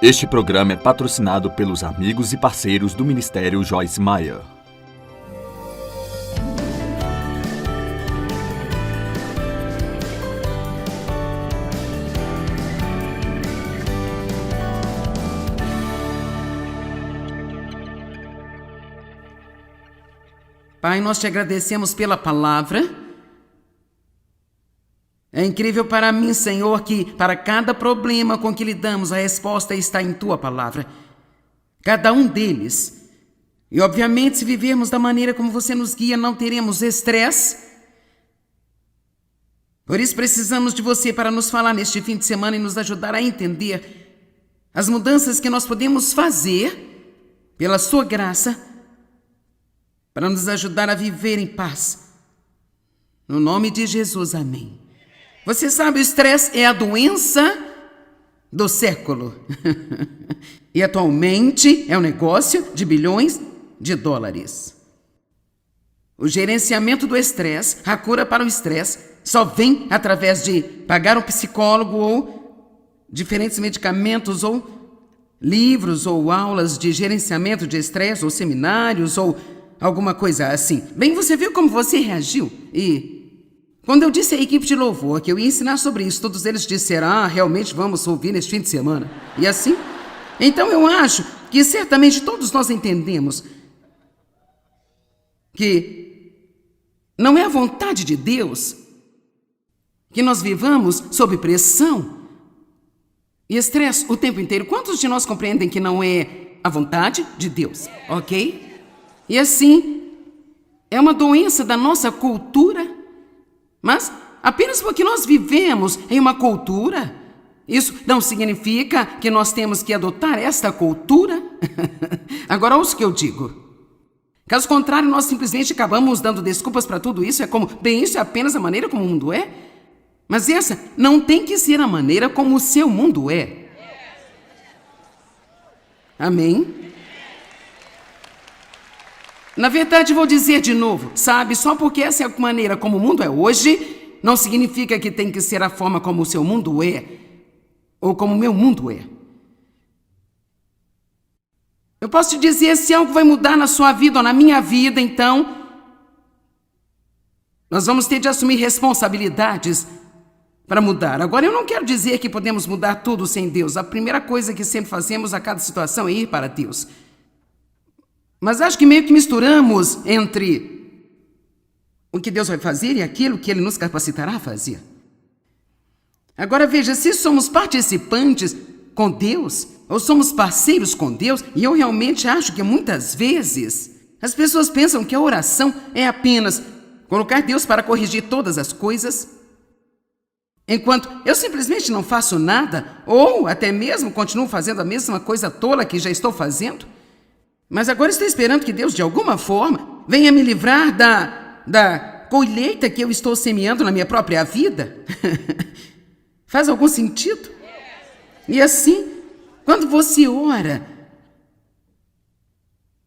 Este programa é patrocinado pelos amigos e parceiros do Ministério Joyce Meyer. Pai, nós te agradecemos pela palavra. É incrível para mim, Senhor, que para cada problema com que lidamos, a resposta está em Tua palavra. Cada um deles. E, obviamente, se vivermos da maneira como Você nos guia, não teremos estresse. Por isso, precisamos de Você para nos falar neste fim de semana e nos ajudar a entender as mudanças que nós podemos fazer pela Sua graça para nos ajudar a viver em paz. No nome de Jesus, amém. Você sabe, o estresse é a doença do século. E atualmente é um negócio de bilhões de dólares. O gerenciamento do estresse, a cura para o estresse, só vem através de pagar um psicólogo ou diferentes medicamentos ou livros ou aulas de gerenciamento de estresse ou seminários ou alguma coisa assim. Bem, você viu como você reagiu? E quando eu disse à equipe de louvor que eu ia ensinar sobre isso, todos eles disseram, realmente vamos ouvir neste fim de semana. E assim? Então eu acho que certamente todos nós entendemos que não é a vontade de Deus que nós vivamos sob pressão e estresse o tempo inteiro. Quantos de nós compreendem que não é a vontade de Deus? Ok? E assim, é uma doença da nossa cultura. Mas apenas porque nós vivemos em uma cultura, isso não significa que nós temos que adotar esta cultura. Agora, ouça o que eu digo. Caso contrário, nós simplesmente acabamos dando desculpas para tudo isso. É como, bem, isso é apenas a maneira como o mundo é. Mas essa não tem que ser a maneira como o seu mundo é. Amém? Na verdade, vou dizer de novo, sabe, só porque essa é a maneira como o mundo é hoje, não significa que tem que ser a forma como o seu mundo é, ou como o meu mundo é. Eu posso te dizer, se algo vai mudar na sua vida ou na minha vida, então, nós vamos ter de assumir responsabilidades para mudar. Agora, eu não quero dizer que podemos mudar tudo sem Deus. A primeira coisa que sempre fazemos a cada situação é ir para Deus. Mas acho que meio que misturamos entre o que Deus vai fazer e aquilo que Ele nos capacitará a fazer. Agora veja, se somos participantes com Deus, ou somos parceiros com Deus, e eu realmente acho que muitas vezes as pessoas pensam que a oração é apenas colocar Deus para corrigir todas as coisas, enquanto eu simplesmente não faço nada, ou até mesmo continuo fazendo a mesma coisa tola que já estou fazendo. Mas agora estou esperando que Deus, de alguma forma, venha me livrar da colheita que eu estou semeando na minha própria vida. Faz algum sentido? E assim, quando você ora,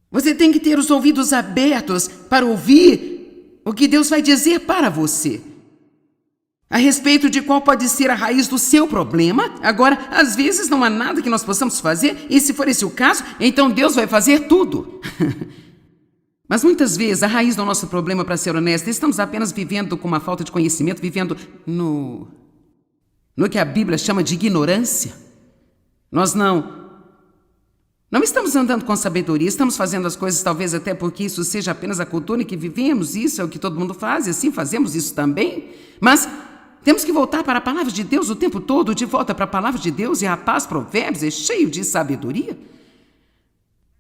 você tem que ter os ouvidos abertos para ouvir o que Deus vai dizer para você a respeito de qual pode ser a raiz do seu problema. Agora, às vezes não há nada que nós possamos fazer, e se for esse o caso, então Deus vai fazer tudo. Mas muitas vezes a raiz do nosso problema, para ser honesto, estamos apenas vivendo com uma falta de conhecimento, vivendo no que a Bíblia chama de ignorância. Nós não estamos andando com sabedoria, estamos fazendo as coisas talvez até porque isso seja apenas a cultura em que vivemos, isso é o que todo mundo faz, e assim fazemos isso também, mas temos que voltar para a palavra de Deus o tempo todo, de volta para a palavra de Deus, e a paz, Provérbios, é cheio de sabedoria.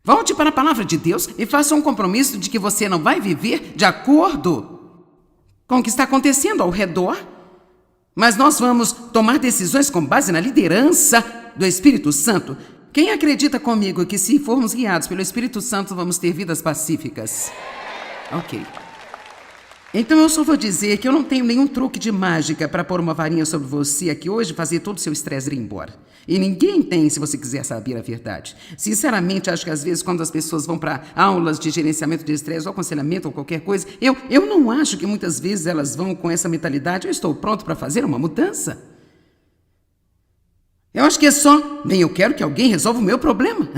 Volte para a palavra de Deus e faça um compromisso de que você não vai viver de acordo com o que está acontecendo ao redor, mas nós vamos tomar decisões com base na liderança do Espírito Santo. Quem acredita comigo que se formos guiados pelo Espírito Santo, vamos ter vidas pacíficas? Ok. Então eu só vou dizer que eu não tenho nenhum truque de mágica para pôr uma varinha sobre você aqui hoje e fazer todo o seu estresse ir embora. E ninguém tem, se você quiser saber a verdade. Sinceramente, acho que às vezes quando as pessoas vão para aulas de gerenciamento de estresse ou aconselhamento ou qualquer coisa, eu não acho que muitas vezes elas vão com essa mentalidade, eu estou pronto para fazer uma mudança. Eu acho que é só, bem, eu quero que alguém resolva o meu problema.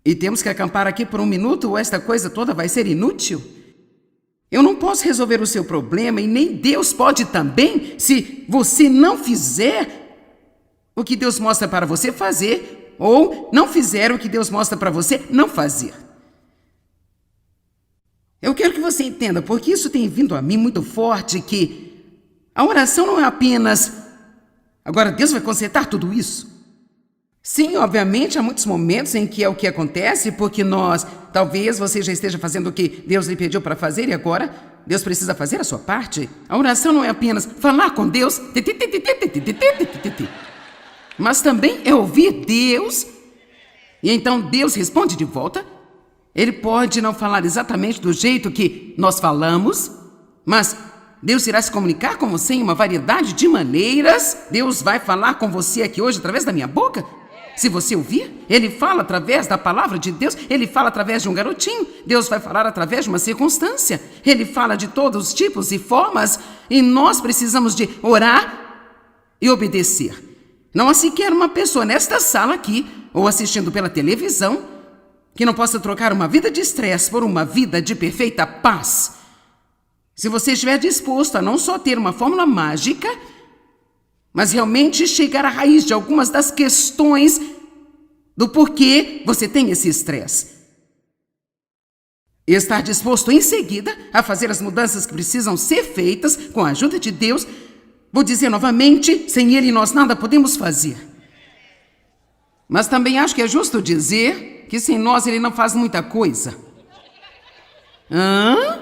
E temos que acampar aqui por 1 minuto ou esta coisa toda vai ser inútil? Eu não posso resolver o seu problema e nem Deus pode também se você não fizer o que Deus mostra para você fazer ou não fizer o que Deus mostra para você não fazer. Eu quero que você entenda, porque isso tem vindo a mim muito forte, que a oração não é apenas, agora Deus vai consertar tudo isso. Sim, obviamente, há muitos momentos em que é o que acontece, porque talvez você já esteja fazendo o que Deus lhe pediu para fazer e agora Deus precisa fazer a sua parte. A oração não é apenas falar com Deus, mas também é ouvir Deus e então Deus responde de volta. Ele pode não falar exatamente do jeito que nós falamos, mas Deus irá se comunicar com você em uma variedade de maneiras. Deus vai falar com você aqui hoje através da minha boca. Se você ouvir, Ele fala através da palavra de Deus, Ele fala através de um garotinho, Deus vai falar através de uma circunstância, Ele fala de todos os tipos e formas, e nós precisamos de orar e obedecer. Não há sequer uma pessoa nesta sala aqui, ou assistindo pela televisão, que não possa trocar uma vida de estresse por uma vida de perfeita paz. Se você estiver disposto a não só ter uma fórmula mágica, mas realmente chegar à raiz de algumas das questões do porquê você tem esse estresse. E estar disposto em seguida a fazer as mudanças que precisam ser feitas com a ajuda de Deus. Vou dizer novamente, sem Ele nós nada podemos fazer. Mas também acho que é justo dizer que sem nós Ele não faz muita coisa. Hã?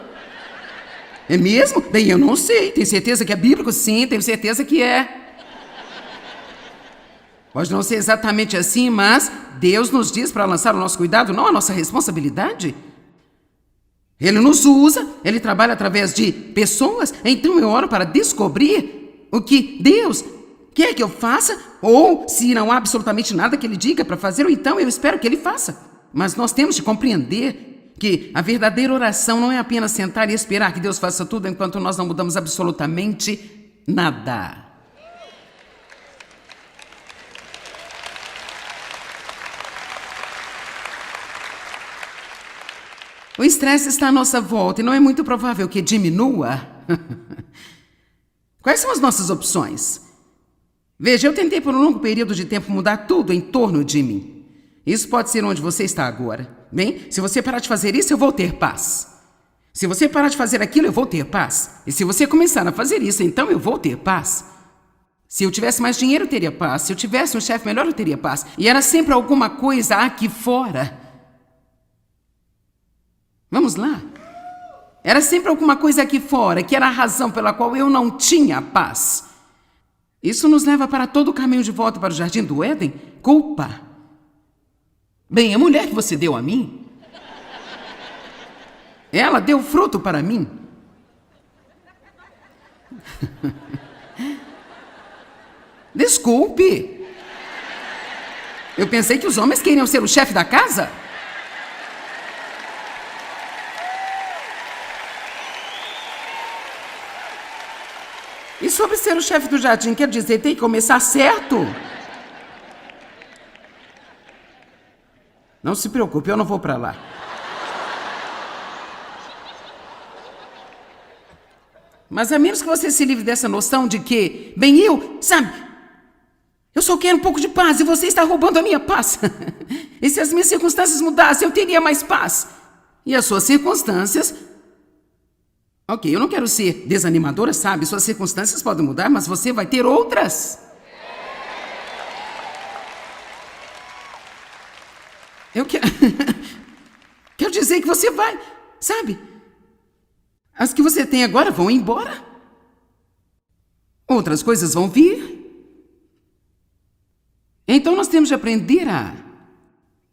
É mesmo? Bem, eu não sei. Tenho certeza que é bíblico? Sim, tenho certeza que é. Pode não ser exatamente assim, mas Deus nos diz para lançar o nosso cuidado, não a nossa responsabilidade. Ele nos usa, Ele trabalha através de pessoas, então eu oro para descobrir o que Deus quer que eu faça, ou se não há absolutamente nada que Ele diga para fazer, ou então eu espero que Ele faça. Mas nós temos de compreender que a verdadeira oração não é apenas sentar e esperar que Deus faça tudo enquanto nós não mudamos absolutamente nada. O estresse está à nossa volta e não é muito provável que diminua. Quais são as nossas opções? Veja, eu tentei por um longo período de tempo mudar tudo em torno de mim. Isso pode ser onde você está agora. Bem, se você parar de fazer isso, eu vou ter paz. Se você parar de fazer aquilo, eu vou ter paz. E se você começar a fazer isso, então eu vou ter paz. Se eu tivesse mais dinheiro, eu teria paz. Se eu tivesse um chefe melhor, eu teria paz. E era sempre alguma coisa aqui fora. Vamos lá. Era sempre alguma coisa aqui fora, que era a razão pela qual eu não tinha paz. Isso nos leva para todo o caminho de volta para o Jardim do Éden. Culpa. Bem, a mulher que você deu a mim, ela deu fruto para mim. Desculpe. Eu pensei que os homens queriam ser o chefe da casa. E sobre ser o chefe do jardim, quer dizer, tem que começar certo? Não se preocupe, eu não vou para lá. Mas a menos que você se livre dessa noção de que, bem, eu só quero um pouco de paz e você está roubando a minha paz. E se as minhas circunstâncias mudassem, eu teria mais paz. E as suas circunstâncias... Ok, eu não quero ser desanimadora, sabe? Suas circunstâncias podem mudar, mas você vai ter outras. Eu quero... Quero dizer que você vai, sabe? As que você tem agora vão embora. Outras coisas vão vir. Então nós temos de aprender a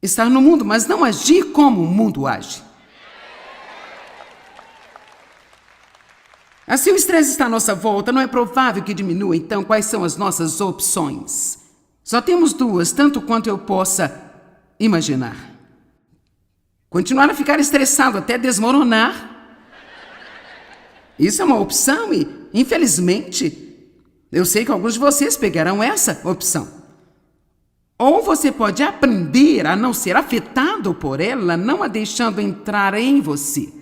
estar no mundo, mas não agir como o mundo age. Assim o estresse está à nossa volta, não é provável que diminua, então quais são as nossas opções? Só temos duas, tanto quanto eu possa imaginar. Continuar a ficar estressado até desmoronar. Isso é uma opção e, infelizmente, Eu sei que alguns de vocês pegarão essa opção. Ou você pode aprender a não ser afetado por ela, não a deixando entrar em você.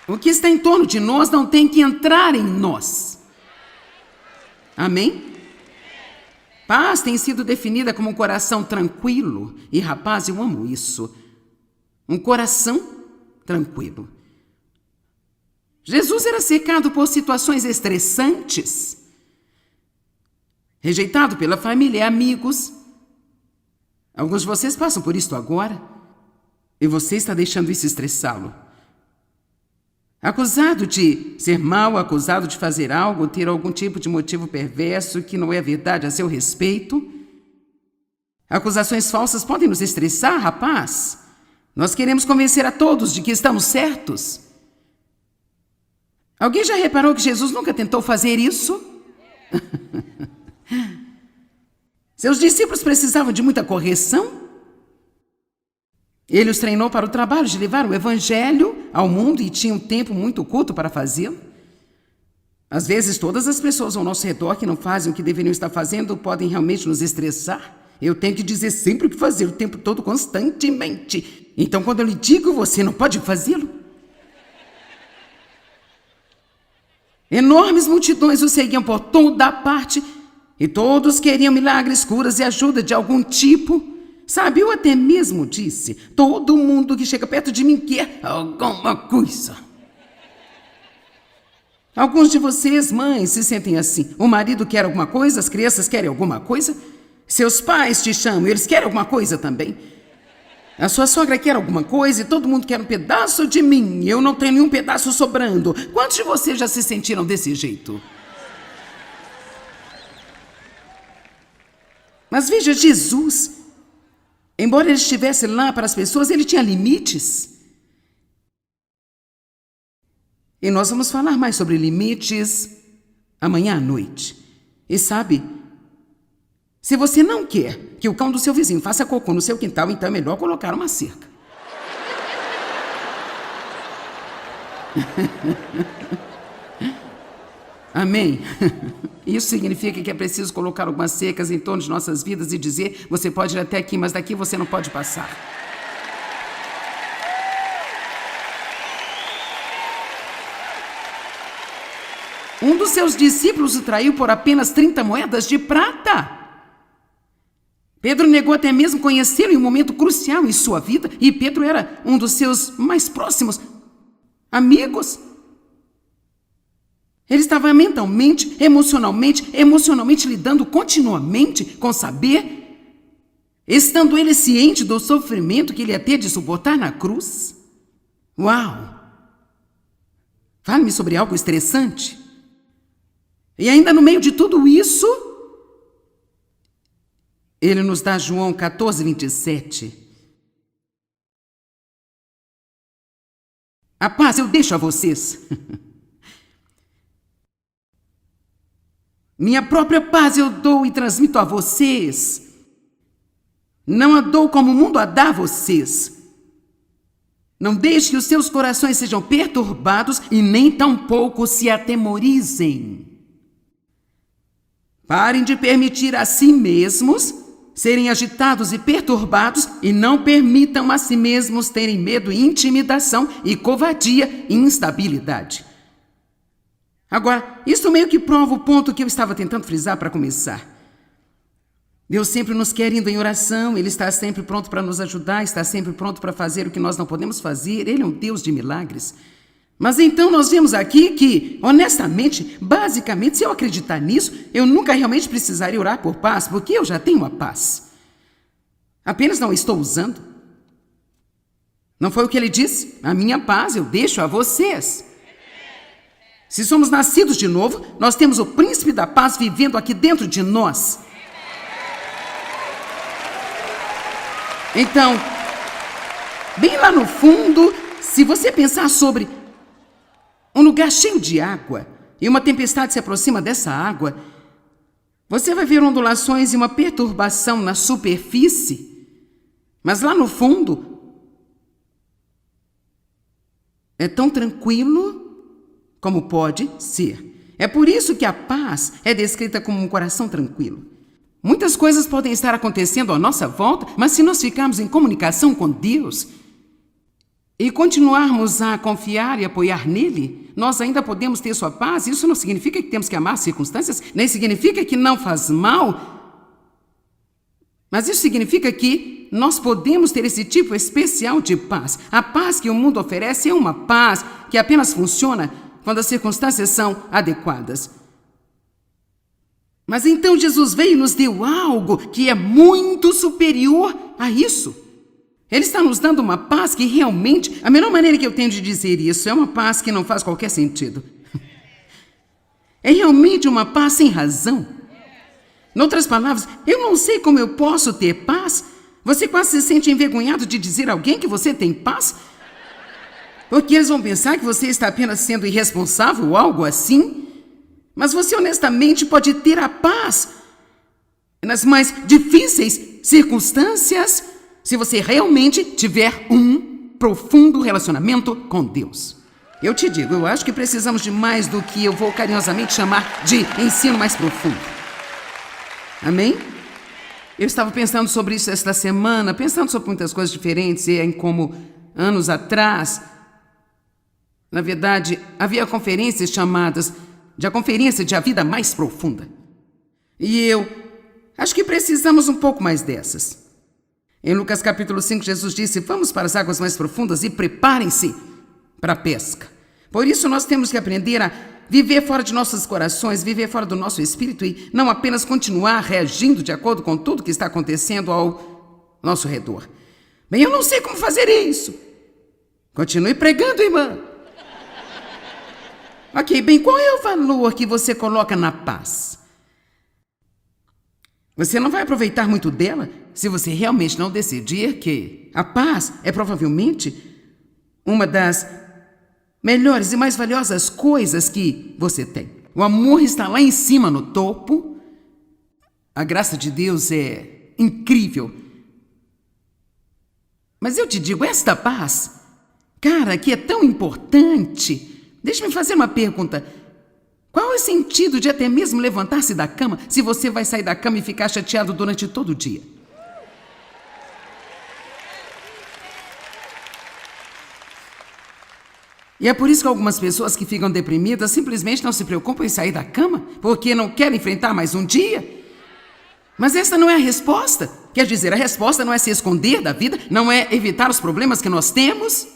O que está em torno de nós não tem que entrar em nós. Amém? Paz tem sido definida como um coração tranquilo. E, rapaz, eu amo isso. Um coração tranquilo. Jesus era cercado por situações estressantes. Rejeitado pela família e amigos. Alguns de vocês passam por isso agora. E você está deixando isso estressá-lo. Acusado de ser mau, acusado de fazer algo, ter algum tipo de motivo perverso que não é verdade a seu respeito. Acusações falsas podem nos estressar, rapaz. Nós queremos convencer a todos de que estamos certos. Alguém já reparou que Jesus nunca tentou fazer isso? Seus discípulos precisavam de muita correção. Ele os treinou para o trabalho de levar o evangelho ao mundo e tinha um tempo muito curto para fazê-lo. Às vezes, todas as pessoas ao nosso redor que não fazem o que deveriam estar fazendo podem realmente nos estressar. Eu tenho que dizer sempre o que fazer, o tempo todo, constantemente. Então, quando eu lhe digo, você não pode fazê-lo. Enormes multidões o seguiam por toda parte e todos queriam milagres, curas e ajuda de algum tipo. Sabe, eu até mesmo disse, todo mundo que chega perto de mim quer alguma coisa. Alguns de vocês, mães, se sentem assim. O marido quer alguma coisa, as crianças querem alguma coisa. Seus pais te chamam, eles querem alguma coisa também. A sua sogra quer alguma coisa e todo mundo quer um pedaço de mim. Eu não tenho nenhum pedaço sobrando. Quantos de vocês já se sentiram desse jeito? Mas veja, Jesus, embora ele estivesse lá para as pessoas, ele tinha limites. E nós vamos falar mais sobre limites amanhã à noite. E sabe, se você não quer que o cão do seu vizinho faça cocô no seu quintal, então é melhor colocar uma cerca. Amém? Isso significa que é preciso colocar algumas cercas em torno de nossas vidas e dizer, você pode ir até aqui, mas daqui você não pode passar. Um dos seus discípulos o traiu por apenas 30 moedas de prata. Pedro negou até mesmo conhecê-lo em um momento crucial em sua vida, e Pedro era um dos seus mais próximos amigos. Ele estava mentalmente, emocionalmente lidando continuamente com saber, estando ele ciente do sofrimento que ele ia ter de suportar na cruz. Uau! Fale-me sobre algo estressante. E ainda no meio de tudo isso, ele nos dá João 14, 27. A paz eu deixo a vocês. Minha própria paz eu dou e transmito a vocês. Não a dou como o mundo a dá a vocês. Não deixe que os seus corações sejam perturbados e nem tampouco se atemorizem. Parem de permitir a si mesmos serem agitados e perturbados e não permitam a si mesmos terem medo, intimidação e covardia e instabilidade. Agora, isso meio que prova o ponto que eu estava tentando frisar para começar. Deus sempre nos quer indo em oração, Ele está sempre pronto para nos ajudar, está sempre pronto para fazer o que nós não podemos fazer, Ele é um Deus de milagres. Mas então nós vemos aqui que, honestamente, basicamente, se eu acreditar nisso, eu nunca realmente precisaria orar por paz, porque eu já tenho a paz. Apenas não estou usando. Não foi o que ele disse? A minha paz eu deixo a vocês. Se somos nascidos de novo, nós temos o príncipe da paz vivendo aqui dentro de nós. Então, bem lá no fundo, se você pensar sobre um lugar cheio de água e uma tempestade se aproxima dessa água, você vai ver ondulações e uma perturbação na superfície, mas lá no fundo é tão tranquilo como pode ser. É por isso que a paz é descrita como um coração tranquilo. Muitas coisas podem estar acontecendo à nossa volta, mas se nós ficarmos em comunicação com Deus e continuarmos a confiar e apoiar nele, nós ainda podemos ter sua paz. Isso não significa que temos que amar as circunstâncias, nem significa que não faz mal, mas isso significa que nós podemos ter esse tipo especial de paz. A paz que o mundo oferece é uma paz que apenas funciona quando as circunstâncias são adequadas. Mas então Jesus veio e nos deu algo que é muito superior a isso. Ele está nos dando uma paz que realmente, a melhor maneira que eu tenho de dizer isso, é uma paz que não faz qualquer sentido. É realmente uma paz sem razão. Em outras palavras, eu não sei como eu posso ter paz. Você quase se sente envergonhado de dizer a alguém que você tem paz? Porque eles vão pensar que você está apenas sendo irresponsável ou algo assim. Mas você honestamente pode ter a paz nas mais difíceis circunstâncias se você realmente tiver um profundo relacionamento com Deus. Eu te digo, eu acho que precisamos de mais do que eu vou carinhosamente chamar de ensino mais profundo. Amém? Eu estava pensando sobre isso esta semana, pensando sobre muitas coisas diferentes e em como anos atrás, na verdade, havia conferências chamadas de a Conferência de A Vida Mais Profunda. E eu acho que precisamos um pouco mais dessas. Em Lucas capítulo 5, Jesus disse: vamos para as águas mais profundas e preparem-se para a pesca. Por isso nós temos que aprender a viver fora de nossos corações, viver fora do nosso espírito e não apenas continuar reagindo de acordo com tudo que está acontecendo ao nosso redor. Bem, eu não sei como fazer isso. Continue pregando, irmã. Ok, bem, qual é o valor que você coloca na paz? Você não vai aproveitar muito dela se você realmente não decidir que a paz é provavelmente uma das melhores e mais valiosas coisas que você tem. O amor está lá em cima, no topo. A graça de Deus é incrível. Mas eu te digo, esta paz, cara, que é tão importante. Deixa-me fazer uma pergunta. Qual é o sentido de até mesmo levantar-se da cama se você vai sair da cama e ficar chateado durante todo o dia? E é por isso que algumas pessoas que ficam deprimidas simplesmente não se preocupam em sair da cama, porque não querem enfrentar mais um dia. Mas essa não é a resposta. Quer dizer, a resposta não é se esconder da vida, não é evitar os problemas que nós temos.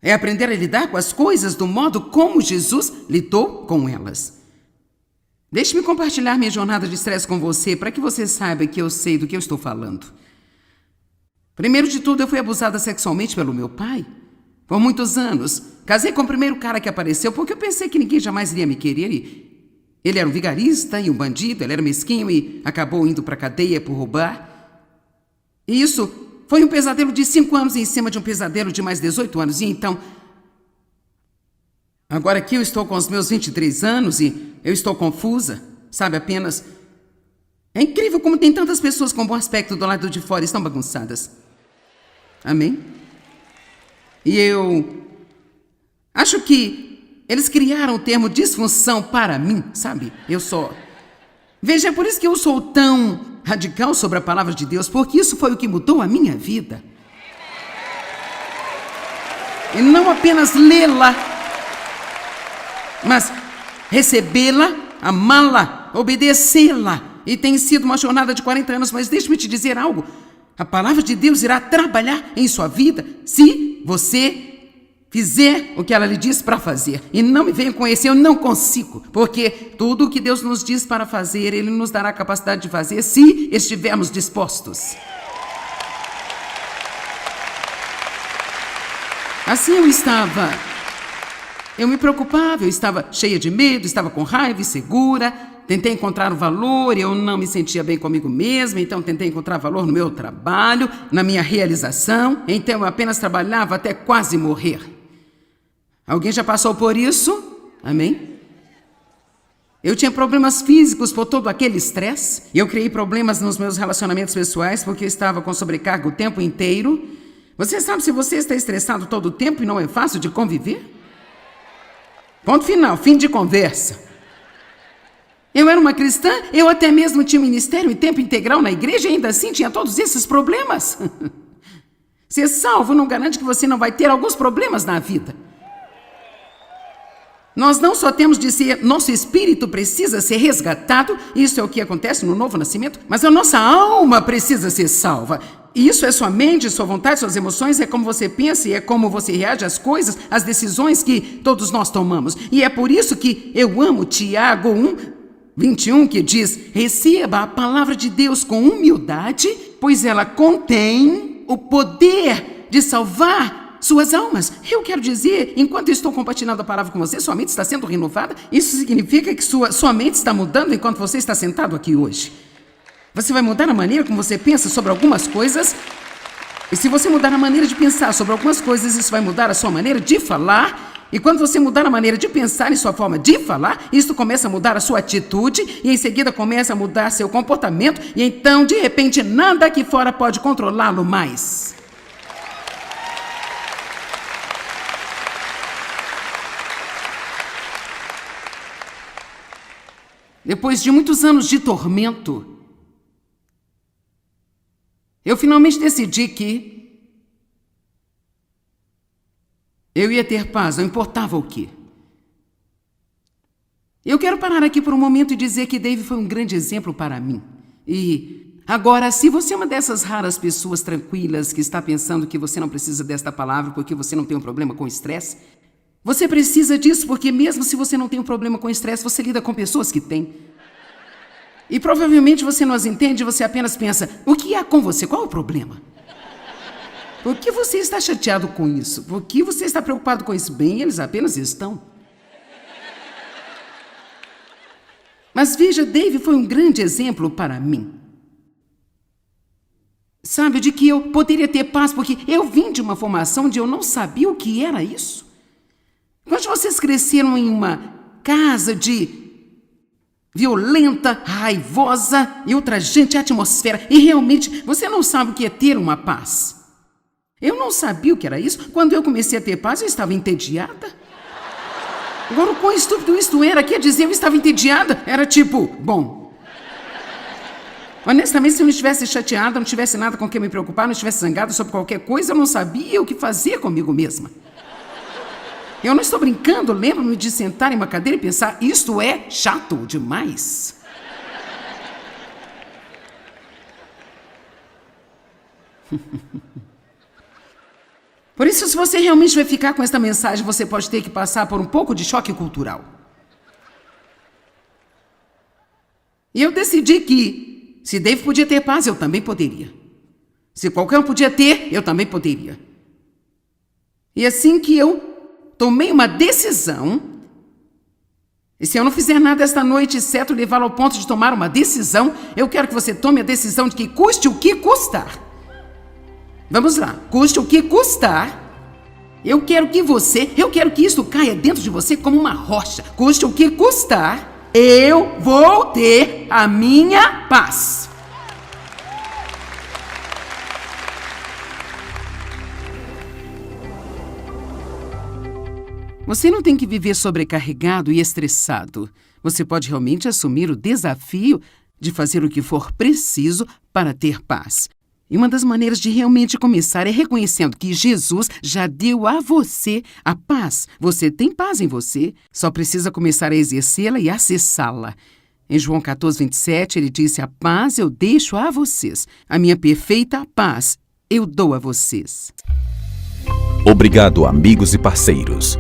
É aprender a lidar com as coisas do modo como Jesus lidou com elas. Deixe-me compartilhar minha jornada de estresse com você, para que você saiba que eu sei do que eu estou falando. Primeiro de tudo, eu fui abusada sexualmente pelo meu pai. Por muitos anos. Casei com o primeiro cara que apareceu, porque eu pensei que ninguém jamais iria me querer. E ele era um vigarista e um bandido, ele era mesquinho e acabou indo para a cadeia por roubar. E isso foi um pesadelo de 5 anos em cima de um pesadelo de mais 18 anos. E então, agora que eu estou com os meus 23 anos e eu estou confusa, sabe, apenas... É incrível como tem tantas pessoas com bom aspecto do lado de fora e estão bagunçadas. Amém? E eu acho que eles criaram o termo disfunção para mim, sabe? Veja, é por isso que eu sou tão radical sobre a palavra de Deus, porque isso foi o que mudou a minha vida. E não apenas lê-la, mas recebê-la, amá-la, obedecê-la. E tem sido uma jornada de 40 anos, mas deixe-me te dizer algo. A palavra de Deus irá trabalhar em sua vida se você fizer o que ela lhe diz para fazer. E não me venha com esse, eu não consigo. Porque tudo o que Deus nos diz para fazer, Ele nos dará a capacidade de fazer se estivermos dispostos. Assim eu me preocupava, eu estava cheia de medo, estava com raiva, insegura. Tentei encontrar o valor e eu não me sentia bem comigo mesma, então tentei encontrar valor no meu trabalho, na minha realização, então eu apenas trabalhava até quase morrer. Alguém já passou por isso? Amém? Eu tinha problemas físicos por todo aquele estresse, e eu criei problemas nos meus relacionamentos pessoais porque eu estava com sobrecarga o tempo inteiro. Você sabe, se você está estressado todo o tempo e não é fácil de conviver? Ponto final, fim de conversa. Eu era uma cristã, eu até mesmo tinha ministério em tempo integral na igreja e ainda assim tinha todos esses problemas. Ser salvo não garante que você não vai ter alguns problemas na vida. Nós não só temos de ser, nosso espírito precisa ser resgatado, isso é o que acontece no novo nascimento, mas a nossa alma precisa ser salva. Isso é sua mente, sua vontade, suas emoções, é como você pensa e é como você reage às coisas, às decisões que todos nós tomamos. E é por isso que eu amo Tiago 1:21, que diz: receba a palavra de Deus com humildade, pois ela contém o poder de salvar suas almas. Eu quero dizer, enquanto eu estou compartilhando a palavra com você, sua mente está sendo renovada. Isso significa que sua mente está mudando enquanto você está sentado aqui hoje. Você vai mudar a maneira como você pensa sobre algumas coisas. E se você mudar a maneira de pensar sobre algumas coisas, isso vai mudar a sua maneira de falar. E quando você mudar a maneira de pensar e sua forma de falar, isso começa a mudar a sua atitude e em seguida começa a mudar seu comportamento e então, de repente, nada aqui fora pode controlá-lo mais. Depois de muitos anos de tormento, eu finalmente decidi que eu ia ter paz, não importava o quê. Eu quero parar aqui por um momento e dizer que Dave foi um grande exemplo para mim. E agora, se você é uma dessas raras pessoas tranquilas que está pensando que você não precisa desta palavra porque você não tem um problema com estresse, você precisa disso porque mesmo se você não tem um problema com estresse, você lida com pessoas que têm. E provavelmente você não as entende, você apenas pensa: o que há com você? Qual é o problema? Por que você está chateado com isso? Por que você está preocupado com isso? Bem, eles apenas estão. Mas veja, Dave foi um grande exemplo para mim. Sabe, de que eu poderia ter paz, porque eu vim de uma formação onde eu não sabia o que era isso. Quando vocês cresceram em uma casa de violenta, raivosa e ultrajante atmosfera, e realmente você não sabe o que é ter uma paz. Eu não sabia o que era isso. Quando eu comecei a ter paz, eu estava entediada. Agora, o quão estúpido isto era, quer dizer, eu estava entediada. Era tipo, bom, honestamente, se eu não estivesse chateada, não tivesse nada com o que me preocupar, não estivesse zangada sobre qualquer coisa, eu não sabia o que fazer comigo mesma. Eu não estou brincando, lembro-me de sentar em uma cadeira e pensar: isto é chato demais. Por isso, se você realmente vai ficar com esta mensagem, você pode ter que passar por um pouco de choque cultural. E eu decidi que, se Dave podia ter paz, eu também poderia. Se qualquer um podia ter, eu também poderia. E assim que eu tomei uma decisão, e se eu não fizer nada esta noite, exceto levá-lo ao ponto de tomar uma decisão, eu quero que você tome a decisão de que custe o que custar. Vamos lá, custe o que custar. Eu quero que isso caia dentro de você como uma rocha. Custe o que custar, eu vou ter a minha paz. Você não tem que viver sobrecarregado e estressado. Você pode realmente assumir o desafio de fazer o que for preciso para ter paz. E uma das maneiras de realmente começar é reconhecendo que Jesus já deu a você a paz. Você tem paz em você, só precisa começar a exercê-la e acessá-la. Em João 14:27, ele disse: a paz eu deixo a vocês, a minha perfeita paz eu dou a vocês. Obrigado, amigos e parceiros.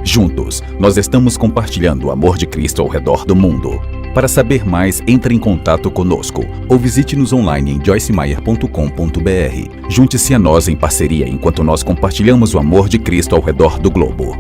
Juntos, nós estamos compartilhando o amor de Cristo ao redor do mundo. Para saber mais, entre em contato conosco ou visite-nos online em joycemeyer.com.br. Junte-se a nós em parceria enquanto nós compartilhamos o amor de Cristo ao redor do globo.